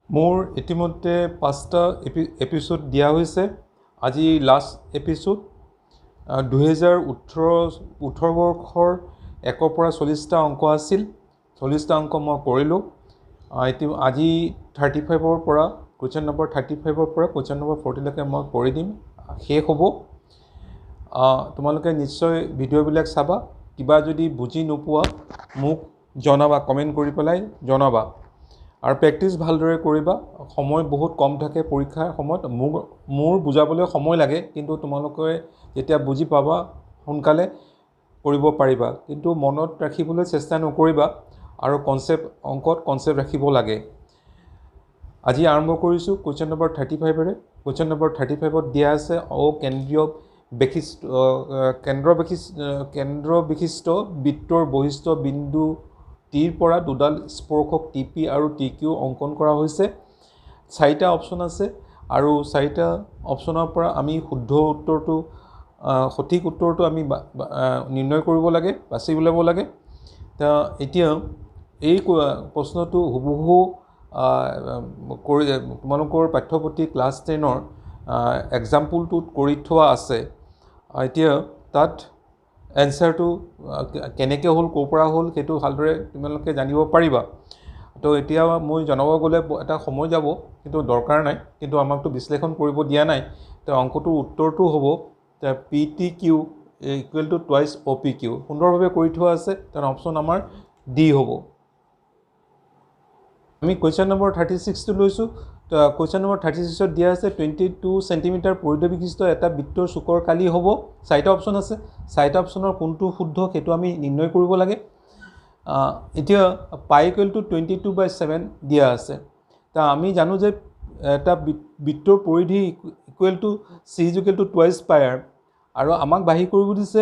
মোৰ ইতিমধ্যে 5টা এপিসোড দিয়া হৈছে। আজি লাষ্ট এপিসোড 2018 বৰ্ষৰ 1ৰ পৰা 40টা অংক আছিল। 40টা অংক মই কৰিলোঁ। আজি 35ৰ পৰা কুৱেশ্যন নম্বৰ 35ৰ পৰা কুৱেশ্যন নম্বৰ 40লৈকে মই কৰি দিম, শেষ হ'ব। তোমালোকে নিশ্চয় ভিডিঅ'বিলাক চাবা। কিবা যদি বুজি নোপোৱা মোক জনাবা, কমেণ্ট কৰি পেলাই জনাবা। আৰু প্ৰেক্টিছ ভালদৰে কৰিবা। সময় বহুত কম থাকে পৰীক্ষাৰ সময়ত। মোৰ বুজাবলৈ সময় লাগে, কিন্তু তোমালোকে যেতিয়া বুজি পাবা সোনকালে কৰিব পাৰিবা। কিন্তু মনত ৰাখিবলৈ চেষ্টা নকৰিবা, আৰু অংকত কনচেপ্ট ৰাখিব লাগে। আজি আৰম্ভ কৰিছোঁ কুৱেশ্যন নম্বৰ 35ৰে। কুৱেশ্যন নম্বৰ 35ত দিয়া আছে কেন্দ্ৰ বিশিষ্ট বৃত্তৰ বৈশিষ্ট্য বিন্দু টিৰ পৰা দুডাল স্পৰ্শক টিপি আৰু টিকিউ অংকন কৰা হৈছে। 4টা অপশ্যন আছে, আৰু 4টা অপশ্যনৰ পৰা আমি সঠিক উত্তৰটো আমি নিৰ্ণয় কৰিব লাগে, বাছি উলিয়াব লাগে। এতিয়া এই প্ৰশ্নটো হুবহু তোমালোকৰ পাঠ্যপুথি ক্লাছ 10ৰ এক্সাম্পলটোত কৰি থোৱা আছে। এতিয়া তাত এনচাৰটো কেনেকৈ হ'ল, ক'ৰ পৰা হ'ল, সেইটো ভালদৰে তোমালোকে জানিব পাৰিবা। তো এতিয়া মই জনাব গ'লে এটা সময় যাব, কিন্তু দৰকাৰ নাই। কিন্তু আমাকতো বিশ্লেষণ কৰিব দিয়া নাই। তো অংকটোৰ উত্তৰটো হ'ব PTQ = টুৱাইচ OPQ। সুন্দৰভাৱে কৰি থোৱা আছে। তাৰ অপশ্যন আমাৰ ডি হ'ব। আমি কুৱেশ্যন নম্বৰ 36টো লৈছোঁ। তো কুৱেশ্যন নম্বৰ 36ত দিয়া আছে 22 চেণ্টিমিটাৰ পৰিধি বিশিষ্ট এটা বৃত্তৰ চুকৰ কালি হ'ব। 4টা অপশ্যন আছে। 4টা অপশ্যনৰ কোনটো শুদ্ধ সেইটো আমি নিৰ্ণয় কৰিব লাগে। এতিয়া পাই = 22/7 দিয়া আছে। তা আমি জানো যে এটা বৃত্তৰ পৰিধি C = টুৱাইচ পাই r, আৰু আমাক বাঢ়ি কৰিব দিছে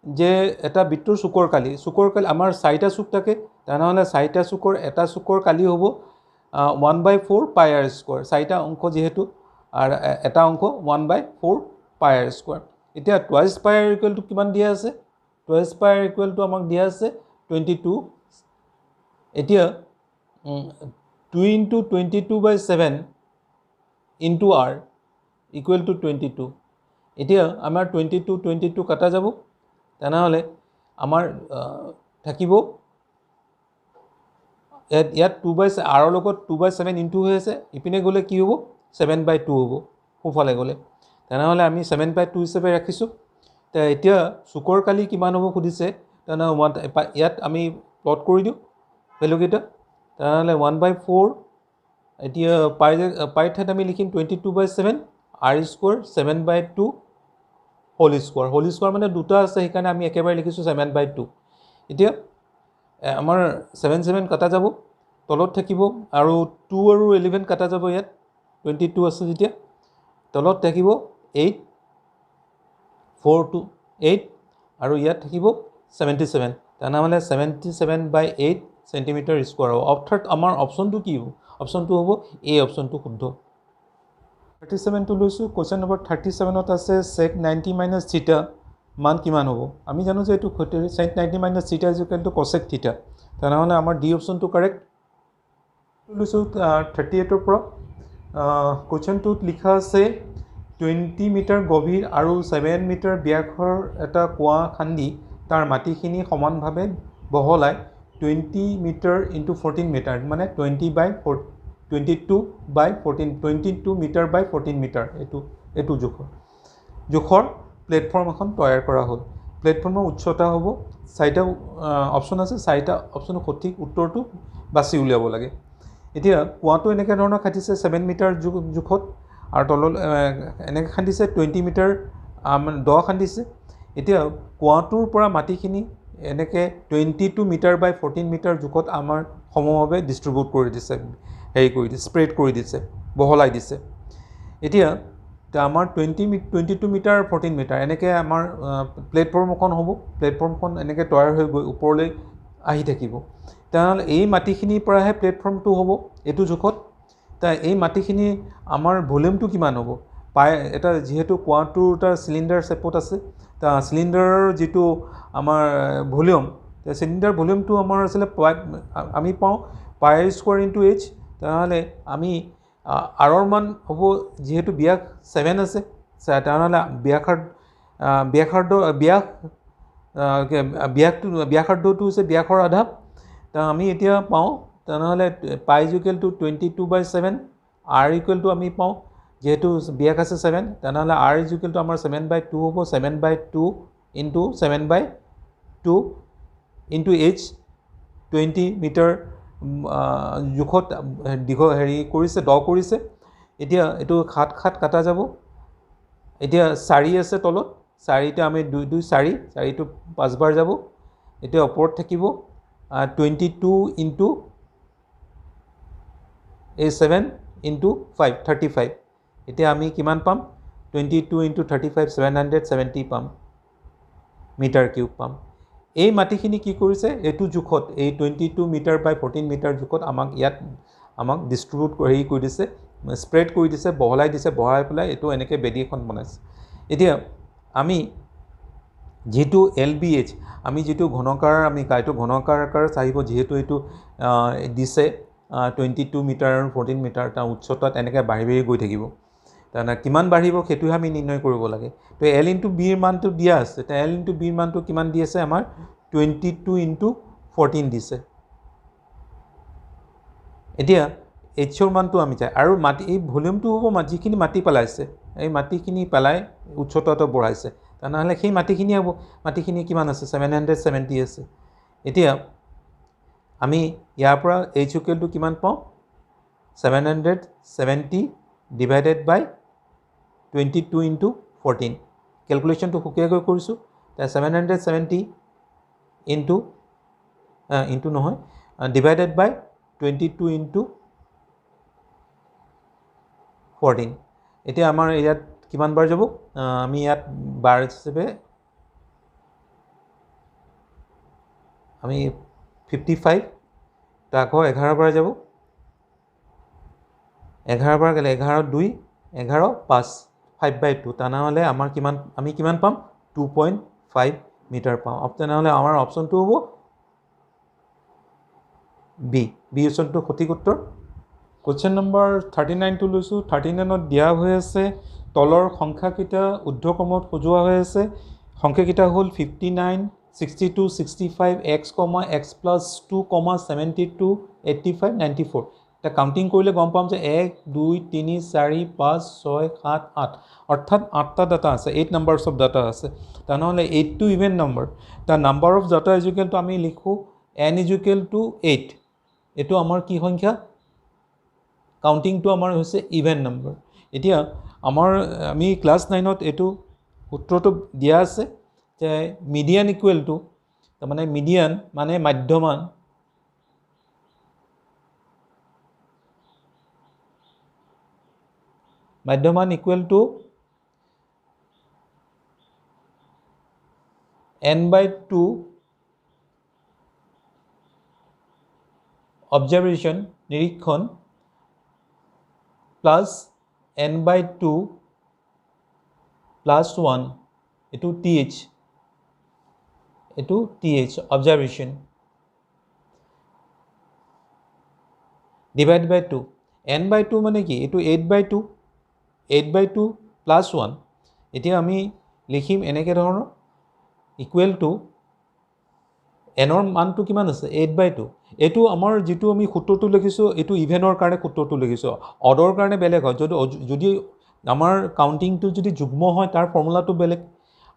যে এটা বৃত্তৰ চুকৰ কালি আমাৰ 4টা চুক থাকে। তেনেহ'লে 4টা চুকৰ এটা চুকৰ কালি হ'ব 1/4 পাই r স্কোৱাৰ। 4টা অংক যিহেতু, আৰু এটা অংক 1/4 পাই r স্কোৱাৰ। এতিয়া টুৱাইচ পাই r = কিমান দিয়া আছে? টুৱাইচ পাই r = আমাক দিয়া আছে 22। এতিয়া 2 × 22/7 × r = 22। এতিয়া আমাৰ 22 কাটা যাব। তেনেহ'লে আমাৰ থাকিব ইয়াত 2/r ৰ লগত 2/7 ইনটু হৈ আছে। ইপিনে গ'লে কি হ'ব? 7/2 হ'ব সোঁফালে গ'লে। তেনেহ'লে আমি 7/2 হিচাপে ৰাখিছোঁ। এতিয়া চুকৰ কালি কিমান হ'ব সুধিছে। তেনেহ'লে ইয়াত আমি প্লট কৰি দিওঁ ভেলুকেইটা। তেনেহ'লে 1/4, এতিয়া পাইৰ ঠাইত আমি লিখিম 22/7 r² 7/2 হোল স্কোৱাৰ মানে দুটা আছে, সেইকাৰণে আমি একেবাৰে লিখিছোঁ 7/2। এতিয়া আমাৰ 7 কাটা যাব, তলত থাকিব, আৰু 2 আৰু 11 কাটা যাব। ইয়াত 22 আছে যেতিয়া, তলত থাকিব 8, 4 to 8, আৰু ইয়াত থাকিব 77। তেনেহ'লে 77/8 চেণ্টিমিটাৰ স্কোৱাৰ হ'ব। অৰ্থাৎ আমাৰ অপশ্যনটো কি হ'ব? অপশ্যনটো হ'ব এই অপশ্যনটো শুদ্ধ। 37টো লৈছোঁ। কুৱেশ্যন নম্বৰ 37ত আছে sec 90 - থিটা মান কিমান হ'ব? আমি জানো যে এইটো sec 90 - থিটা = cosec থিটা। তেনেহ'লে আমাৰ ডি অপশ্যনটো কাৰেক্ট লৈছোঁ। 38ৰ পৰা কুৱেশ্যনটোত লিখা আছে 20 মিটাৰ গভীৰ আৰু 7 মিটাৰ ব্যাসৰ এটা কুঁৱা খান্দি তাৰ মাটিখিনি সমানভাৱে বহলাই 20 মিটাৰ × 14 মিটাৰ, মানে 22 মিটাৰ/14 মিটাৰ এইটো জোখৰ প্লেটফৰ্ম এখন তৈয়াৰ কৰা হ'ল। প্লেটফৰ্মৰ উচ্চতা হ'ব, 4টা অপশ্যন আছে। 4টা অপশ্যনৰ সঠিক উত্তৰটো বাছি উলিয়াব লাগে। এতিয়া কুঁৱাটো এনেকৈ ধৰণৰ খান্দিছে 7 মিটাৰ জোখত, আৰু তললৈ এনেকৈ খান্দিছে 20 মিটাৰ দ খান্দিছে। এতিয়া কুঁৱাটোৰ পৰা মাটিখিনি এনেকৈ 22 মিটাৰ/14 মিটাৰ জোখত আমাৰ সমভাৱে ডিষ্ট্ৰিবিউট কৰি দিছে, স্প্ৰেড কৰি দিছে, বহলাই দিছে। এতিয়া আমাৰ 22 মিটাৰ/14 মিটাৰ এনেকৈ আমাৰ প্লেটফৰ্মখন হ'ব। প্লেটফৰ্মখন এনেকৈ তৈয়াৰ হৈ গৈ ওপৰলৈ আহি থাকিব। তেনেহ'লে এই মাটিখিনিৰ পৰাহে প্লেটফৰ্মটো হ'ব এইটো জোখত। এই মাটিখিনি আমাৰ ভলিউমটো কিমান হ'ব? যিহেতু কুঁৱাটোৰ এটা চিলিণ্ডাৰ শ্বেপত আছে, চিলিণ্ডাৰৰ যিটো আমাৰ ভলিউম, চিলিণ্ডাৰ ভলিউমটো আমাৰ আছিলে আমি পাওঁ πr² × h। তেনেহ'লে আমি আৰৰ মান হ'ব যিহেতু ব্যাস 7 আছে তেনেহ'লে ব্যাসাৰ্ধটো হৈছে ব্যাসৰ আধা আমি এতিয়া পাওঁ তেনেহ'লে পাই equal to 22/7 r equal to আমি পাওঁ যেহেতু ব্যাস আছে 7 তেনেহ'লে r ইকুৱেল টু আমাৰ 7/2 হ'ব 7/2 ইনটু 7/2 ইনটু h 20 মিটাৰ জোখত হেৰি কৰিছে দ কৰিছে এতিয়া এইটো 7 কাটা যাব এতিয়া 4 আছে তলত 4টা আমি 2 2 4 4টো 5 বাৰ যাব এতিয়া ওপৰত থাকিব 22 ইনটু 7 ইনটু 5 35 এতিয়া আমি কিমান পাম 22 ইনটু 35 770 পাম মিটাৰ কিউব পাম এই মাটিখিনি কি কৰিছে এইটো জোখত এই 22 মিটাৰ বাই 14 মিটাৰ জোখত আমাক ডিষ্ট্ৰিবিউট কৰি দিছে স্প্ৰেড কৰি দিছে বহলাই পেলাই এইটো এনেকৈ বেদি এখন বনাইছে এতিয়া আমি যেটো LBH আমি যেটো ঘনকাৰ আমি কাইটো ঘনকাৰ আকাৰ চাহিব যেহেতু এইটো দিছে 22 মিটাৰ আৰু 14 মিটাৰ তা উচ্চতাত এনেকৈ বাঢ়ি গৈ থাকিব তানা কিমান বাঢ়িব সেইটো আমি নিৰ্ণয় কৰিব লাগে তো L * B ৰ মানটো দিয়া আছে তা L * B ৰ মানটো কিমান দি আছে আমাৰ 22 * 14 দিছে এতিয়া H ৰ মানটো আমি চাই আৰু মাটি এই ভলিউমটো হ'ব যিখিনি মাটি পেলাইছে এই মাটিখিনি পেলাই উচ্চতাটো বঢ়াইছে তেনেহ'লে সেই মাটিখিনি হ'ব মাটিখিনি কিমান আছে 770 আছে এতিয়া আমি ইয়াৰ পৰা H ইকুৱেল টু কিমান পাওঁ 770 ডিভাইডেড বাই 22 ইনটু 14 ক্যালকুলেশনটো হুকিয়াকৈ কৰিছো তা 770 ইনটু নহয় ডিভাইডেড বাই 22 ইনটু 14 এতিয়া আমাৰ ইয়াত কিমান বাৰ যাব আমি ইয়াত বাৰ হিচাপে আমি 55 তাকো 11 বাৰ যাব 11 বাৰ গলে 11 2 11 5 5/2 তানাহলে আমাৰ কিমান আমি কিমান পাম 2.5 মিটাৰ পাম তানাহলে আমাৰ অপচনটো হ'ব বি অপচনটো সঠিক উত্তৰ কোৱেশ্চন নম্বৰ 39 টো লৈছো 39 ত দিয়া হৈ আছে তলৰ সংখ্যাকিটা ঊৰ্ধ্বক্ৰমত সজোৱা হৈ আছে সংখ্যাকিটা হ'ল 59 62 65 x, x plus 2, 72 85 94 তা কাউন্টিং কৰিলে গম পাম যে 1 2 3 4 5 6 7 8 অৰ্থাৎ 8টা ডাটা আছে 8 নাম্বাৰস অফ ডাটা আছে তানহলে 8 টো ইভেন নাম্বাৰ তা number of data is equal to আমি লিখো n ইজ ইকুৱেল টু 8 এটো আমাৰ কি সংখ্যা কাউন্টিং টু আমাৰ হৈছে ইভেন নাম্বাৰ এতিয়া আমাৰ আমি ক্লাস 9 ত এটো সূত্ৰটো দিয়া আছে যে মিডিয়ান ইকুৱেল টু তাৰ মানে মিডিয়ান মানে মধ্যমান ইকুৱেল টু n/2 observation নিৰীক্ষণ প্লাস n/2 plus 1 এটো th observation divide by 2 n/2 মানে কি এটো 8/2 plus 1 এতিয়া আমি লিখিম এনেকে ধৰণৰ ইকুৱেল টু n ৰ মানটো কিমান আছে 8/2 এটো আমাৰ যেটো আমি সূত্ৰটো লিখিছো এটো ইভেনৰ কাৰণে সূত্ৰটো লিখিছো অডৰ কাৰণে বেলেগ হয় যদি আমাৰ কাউন্টিংটো যদি যুগ্ম হয় তাৰ ফৰ্মুলাটো বেলেগ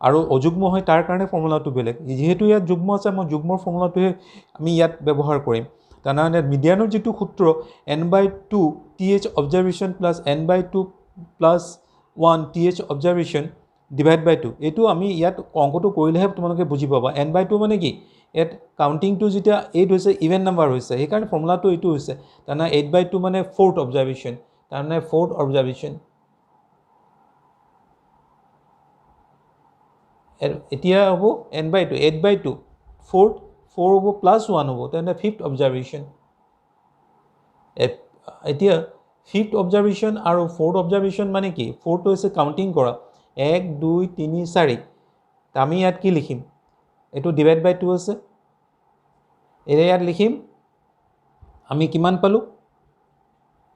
আৰু অযুগ্ম হয় তাৰ কাৰণে ফৰ্মুলাটো বেলেগ যেহেতু ইয়াত যুগ্ম আছে মই যুগ্মৰ ফৰ্মুলাটোহে আমি ইয়াত ব্যৱহাৰ কৰিম তানানে মিডিয়ানৰ যেটো সূত্ৰ n/2 th observation plus n/2 plus 1 th observation divide by 2 এটো আমি ইয়াত অংকটো কৰিলেহে তোমালোকে বুজি পাবা n/2 মানে কি এট কাউন্টিং টু যেটা 8 হৈছে ইভেন নাম্বাৰ হৈছে এই কাৰণে ফৰ্মুলাটো এটো হৈছে তানা 8/2 মানে 4th observation তানা 4th observation এতিয়া হ'ব n/2 8/2 4 হ'ব plus 1 হ'ব তানা 5th observation এতিয়া 5th observation আৰু 4th observation মানে কি 4th হৈছে কাউন্টিং কৰা 1 2 3 4 আমি ইয়াত কি লিখিম এটো ডিভাইড বাই 2 আছে এৰে ইয়াত লিখিম আমি কিমান পালো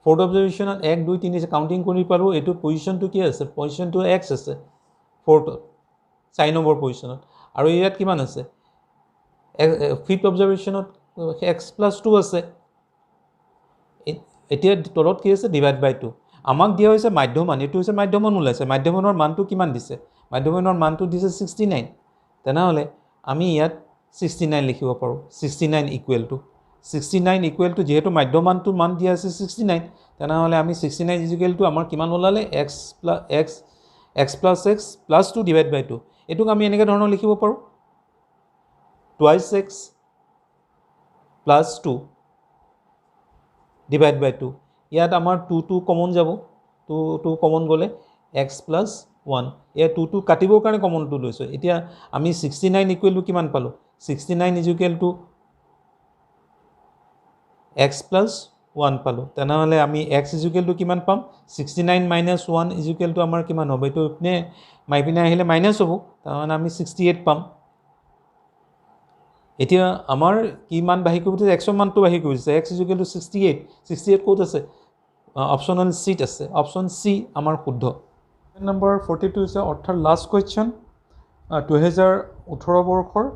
ফ'ৰ্থ অবজাৰভেশ্যনত 1 2 3 আছে কাউণ্টিং কৰি পাৰোঁ এইটো পজিশ্যনটো কি আছে পজিশ্যনটো এক্স আছে ফ'ৰ্থত 4 নম্বৰ পজিশ্যনত আৰু ইয়াত কিমান আছে ফিফ্থ অবজাৰভেশ্যনত x+2 আছে এতিয়া তলত কি আছে ডিভাইড বাই 2 আমাক দিয়া হৈছে মাধ্যমান এইটো হৈছে মাধ্যমান ওলাইছে মাধ্যমানৰ মানটো কিমান দিছে মাধ্যমানৰ মানটো দিছে 69 তেনেহ'লে আমি ইয়াত 69 লিখিব পাৰোঁ 69 ইকুৱেল টু যিহেতু মাধ্যমানটোৰ মান দিয়া আছে 69 তেনেহ'লে আমি 69 ইকুৱেল টু আমাৰ কিমান ওলালে x plus 2 ডিভাইড বাই 2 এইটোক আমি এনেকৈ ধৰণৰ লিখিব পাৰোঁ twice x plus 2 ডিভাইড বাই 2 ইয়াত আমাৰ 2 কমন যাব 2 কমন গ'লে x plus 1 ইয়াত 2 কাটিবৰ কাৰণে কমনটো লৈছোঁ এতিয়া আমি 69 ইকুৱেল টু কিমান পালোঁ 69 ইকুৱেল টু x plus 1 পালোঁ তেনেহ'লে আমি x ইকুৱেল টু কিমান পাম 69 minus 1 ইকুৱেল টু আমাৰ কিমান হ'ব এইটো ইপিনে মাইপিনে আহিলে মাইনাছ হ'ব তাৰমানে আমি 68 পাম এতিয়া আমাৰ কি মান বাঢ়ি কৰি দিছে এক্সৰ মানটো বাঢ়ি কৰি দিছে এক্স ইকুৱেল টু 68 ক'ত আছে অপশ্যনেল চিট আছে অপশ্যন চি আমাৰ শুদ্ধ নম্বৰ 42 হৈছে অৰ্থাৎ লাষ্ট কুৱেশ্যন 2018 বৰ্ষৰ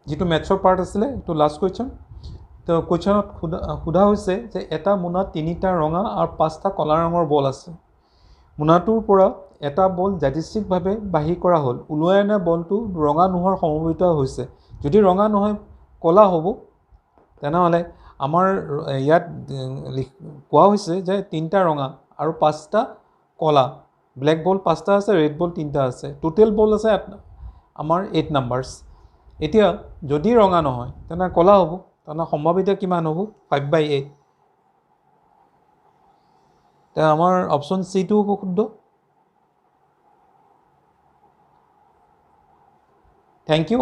যিটো মেথছৰ পাৰ্ট আছিলে এইটো লাষ্ট কুৱেশ্যন তো কুৱেশ্যনত সোধা হৈছে যে এটা মোনাত 3টা ৰঙা আৰু 5টা কলা ৰঙৰ বল আছে মোনাটোৰ পৰা এটা বল যাদৃচ্ছিকভাৱে বাহিৰ কৰা হ'ল ওলোৱাই অনা বলটো ৰঙা নোহোৱাৰ সমবেত হৈছে যদি ৰঙা নহয় কলা হ'ব তেনেহ'লে আমাৰ ইয়াত কোৱা হৈছে যে 3টা ৰঙা আৰু 5টা কলা ব্লেক বল 5টা আছে ৰেড বল 3টা আছে টোটেল বল আছে আমাৰ 8 নাম্বাৰছ এতিয়া যদি ৰঙা নহয় তেনে কলা হ'ব তেনে সম্ভাৱিত কিমান হ'ব 5/8 তে আমাৰ অপশ্যন চিটো হ'ব শুদ্ধ Thank you.